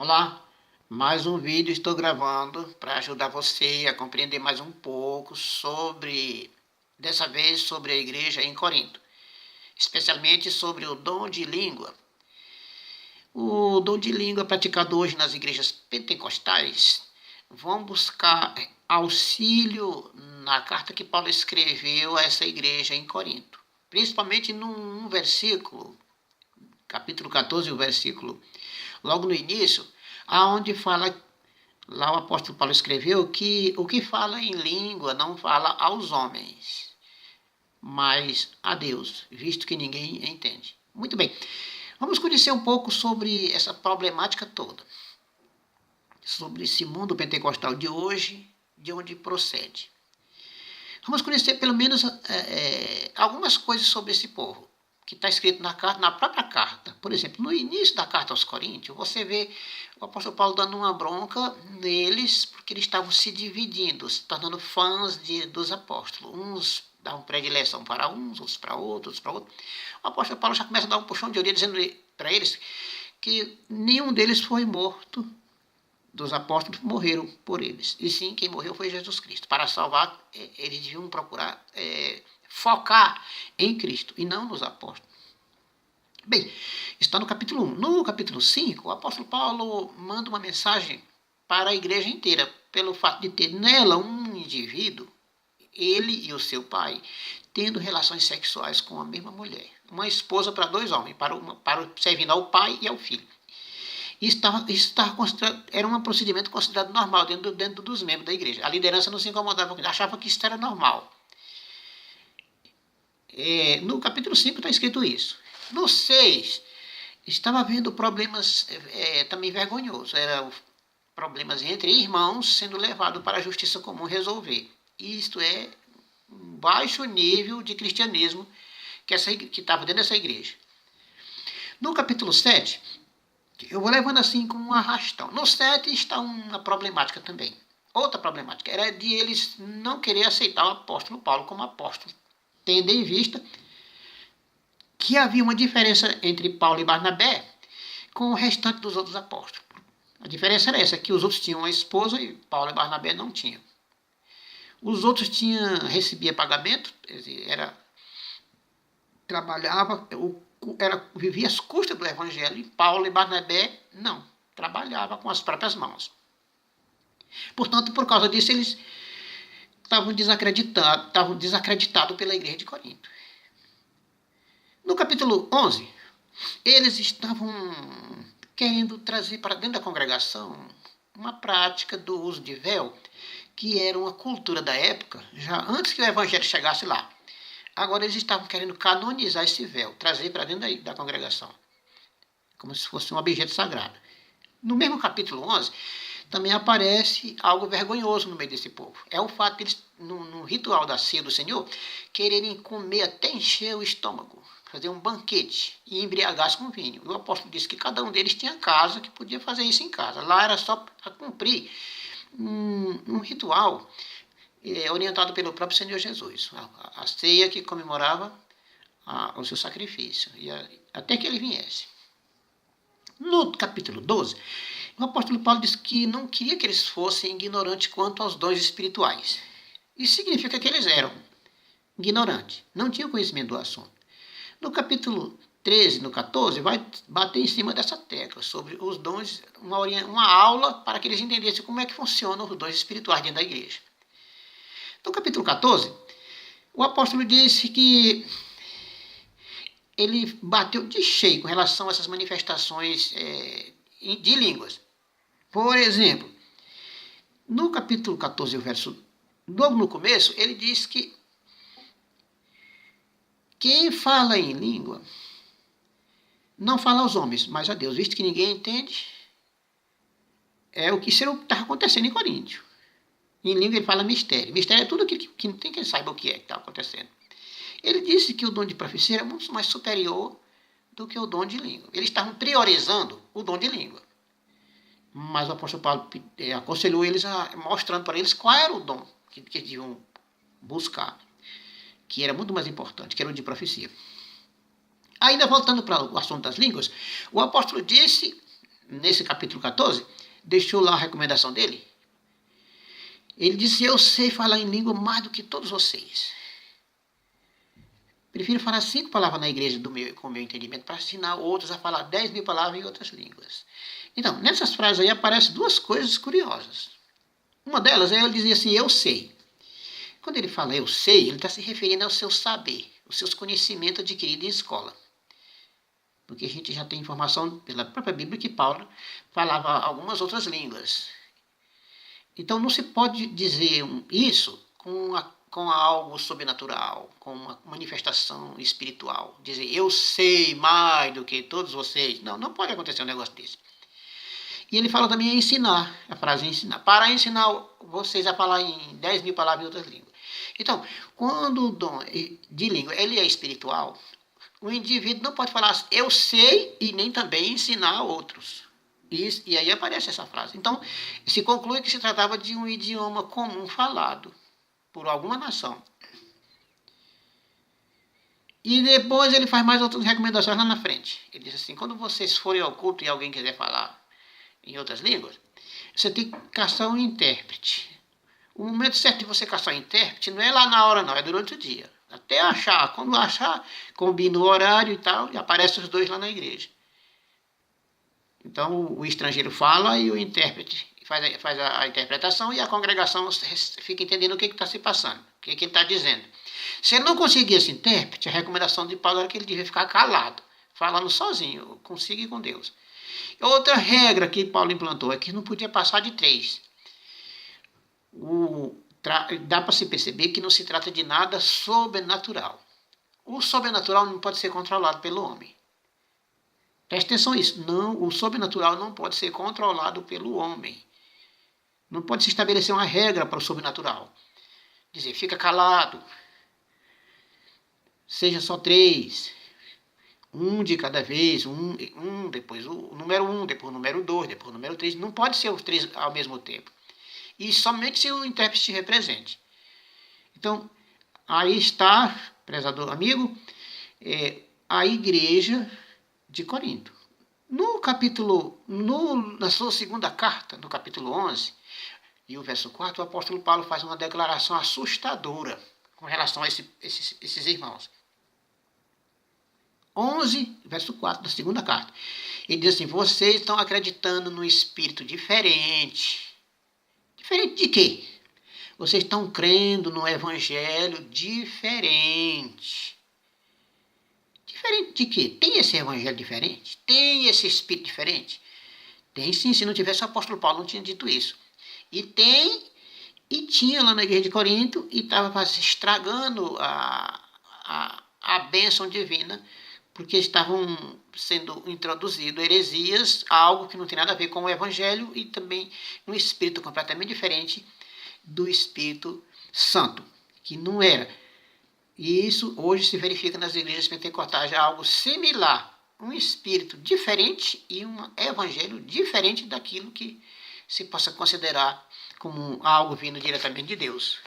Olá, mais um vídeo estou gravando para ajudar você a compreender mais um pouco dessa vez sobre a igreja em Corinto, especialmente sobre o dom de língua. O dom de língua praticado hoje nas igrejas pentecostais vão buscar auxílio na carta que Paulo escreveu a essa igreja em Corinto, principalmente num versículo, capítulo 14, o versículo logo no início, aonde fala, lá o apóstolo Paulo escreveu que o que fala em língua não fala aos homens, mas a Deus, visto que ninguém entende. Muito bem, vamos conhecer um pouco sobre essa problemática toda, sobre esse mundo pentecostal de hoje, de onde procede. Vamos conhecer pelo menos algumas coisas sobre esse povo, que está escrito na própria carta. Por exemplo, no início da carta aos Coríntios, você vê o apóstolo Paulo dando uma bronca neles, porque eles estavam se dividindo, se tornando fãs dos apóstolos. Uns davam predileção para uns, outros para outros, para outros. O apóstolo Paulo já começa a dar um puxão de orelha, dizendo para eles que nenhum deles foi morto, dos apóstolos morreram por eles. E sim, quem morreu foi Jesus Cristo. Para salvar, eles deviam procurar focar em Cristo e não nos apóstolos. Bem, está no capítulo 1. No capítulo 5, o apóstolo Paulo manda uma mensagem para a igreja inteira, pelo fato de ter nela um indivíduo, ele e o seu pai, tendo relações sexuais com a mesma mulher. Uma esposa para dois homens, servindo ao pai e ao filho. Era um procedimento considerado normal dentro dos membros da igreja. A liderança não se incomodava com isso, achava que isso era normal. No capítulo 5 está escrito isso. No 6, estava havendo problemas também vergonhosos. Eram problemas entre irmãos sendo levados para a justiça comum resolver. Isto é um baixo nível de cristianismo que estava dentro dessa igreja. No capítulo 7, eu vou levando assim com um arrastão. No 7 está uma problemática também. Outra problemática era de eles não querer aceitar o apóstolo Paulo como apóstolo, tendo em vista que havia uma diferença entre Paulo e Barnabé com o restante dos outros apóstolos. A diferença era essa, que os outros tinham uma esposa e Paulo e Barnabé não tinham. Os outros recebia pagamento, trabalhava, vivia às custas do evangelho, e Paulo e Barnabé não, trabalhava com as próprias mãos. Portanto, por causa disso, eles estavam desacreditados pela igreja de Corinto. No capítulo 11, eles estavam querendo trazer para dentro da congregação uma prática do uso de véu, que era uma cultura da época, já antes que o evangelho chegasse lá. Agora eles estavam querendo canonizar esse véu, trazer para dentro da congregação, como se fosse um objeto sagrado. No mesmo capítulo 11, também aparece algo vergonhoso no meio desse povo. É o fato de eles, no ritual da ceia do Senhor, quererem comer até encher o estômago, fazer um banquete e embriagar-se com vinho. O apóstolo disse que cada um deles tinha casa, que podia fazer isso em casa. Lá era só para cumprir um ritual orientado pelo próprio Senhor Jesus. A ceia que comemorava o seu sacrifício, até que ele viesse. No capítulo 12, o apóstolo Paulo diz que não queria que eles fossem ignorantes quanto aos dons espirituais. Isso significa que eles eram ignorantes, não tinham conhecimento do assunto. No capítulo 13, no 14, vai bater em cima dessa tecla, sobre os dons, uma aula para que eles entendessem como é que funcionam os dons espirituais dentro da igreja. No capítulo 14, o apóstolo disse que ele bateu de cheio com relação a essas manifestações de línguas. Por exemplo, no capítulo 14, o verso, logo no começo, ele diz que quem fala em língua não fala aos homens, mas a Deus, visto que ninguém entende, é o que está acontecendo em Coríntio. Em língua ele fala mistério. Mistério é tudo aquilo que não tem quem saiba o que é que está acontecendo. Ele disse que o dom de profecia era muito mais superior do que o dom de língua. Eles estavam priorizando o dom de língua. Mas o apóstolo Paulo aconselhou eles, mostrando para eles qual era o dom que deviam buscar, que era muito mais importante, que era o de profecia. Ainda voltando para o assunto das línguas, o apóstolo disse, nesse capítulo 14, deixou lá a recomendação dele. Ele disse: eu sei falar em língua mais do que todos vocês. Prefiro falar 5 palavras na igreja com o meu entendimento para ensinar outros a falar 10.000 palavras em outras línguas. Então, nessas frases aí aparecem 2 coisas curiosas. Uma delas é ele dizer assim: eu sei. Quando ele fala eu sei, ele está se referindo ao seu saber, os seus conhecimentos adquiridos em escola. Porque a gente já tem informação pela própria Bíblia que Paulo falava algumas outras línguas. Então não se pode dizer isso com algo sobrenatural, com uma manifestação espiritual. Dizer eu sei mais do que todos vocês. Não, não pode acontecer um negócio desse. E ele fala também em ensinar, a frase ensinar. Para ensinar vocês a falar em 10.000 palavras em outras línguas. Então, quando o dom de língua ele é espiritual, o indivíduo não pode falar eu sei e nem também ensinar outros. E aí aparece essa frase. Então, se conclui que se tratava de um idioma comum falado por alguma nação. E depois ele faz mais outras recomendações lá na frente. Ele diz assim: quando vocês forem ao culto e alguém quiser falar em outras línguas, você tem que caçar um intérprete. O momento certo de você caçar um intérprete não é lá na hora, não, é durante o dia. Até achar. Quando achar, combina o horário e tal, e aparecem os 2 lá na igreja. Então o estrangeiro fala e o intérprete faz a interpretação e a congregação fica entendendo o que está se passando, o que ele está dizendo. Se ele não conseguir esse intérprete, a recomendação de Paulo era que ele devia ficar calado, falando sozinho, consigo e com Deus. Outra regra que Paulo implantou é que não podia passar de 3. Dá para se perceber que não se trata de nada sobrenatural. O sobrenatural não pode ser controlado pelo homem. Preste atenção nisso. Não, o sobrenatural não pode ser controlado pelo homem. Não pode se estabelecer uma regra para o sobrenatural. Dizer, fica calado. Seja só 3. 1 de cada vez. Depois o número 1, depois o número 2, depois o número 3. Não pode ser os 3 ao mesmo tempo. E somente se o intérprete se represente. Então, aí está, prezado amigo, a igreja de Corinto. Na sua segunda carta, no capítulo 11, e o verso 4, o apóstolo Paulo faz uma declaração assustadora com relação a esses irmãos. 11, verso 4 da segunda carta. Ele diz assim: vocês estão acreditando num espírito diferente. Diferente de quê? Vocês estão crendo num evangelho diferente. Diferente de quê? Tem esse evangelho diferente? Tem esse espírito diferente? Tem sim, se não tivesse o apóstolo Paulo não tinha dito isso. E tinha lá na igreja de Corinto e estava estragando a bênção divina, porque estavam sendo introduzidas heresias, algo que não tem nada a ver com o evangelho e também um espírito completamente diferente do Espírito Santo, que não era. E isso hoje se verifica nas igrejas pentecostais, algo similar, um espírito diferente e um evangelho diferente daquilo que se possa considerar como algo vindo diretamente de Deus.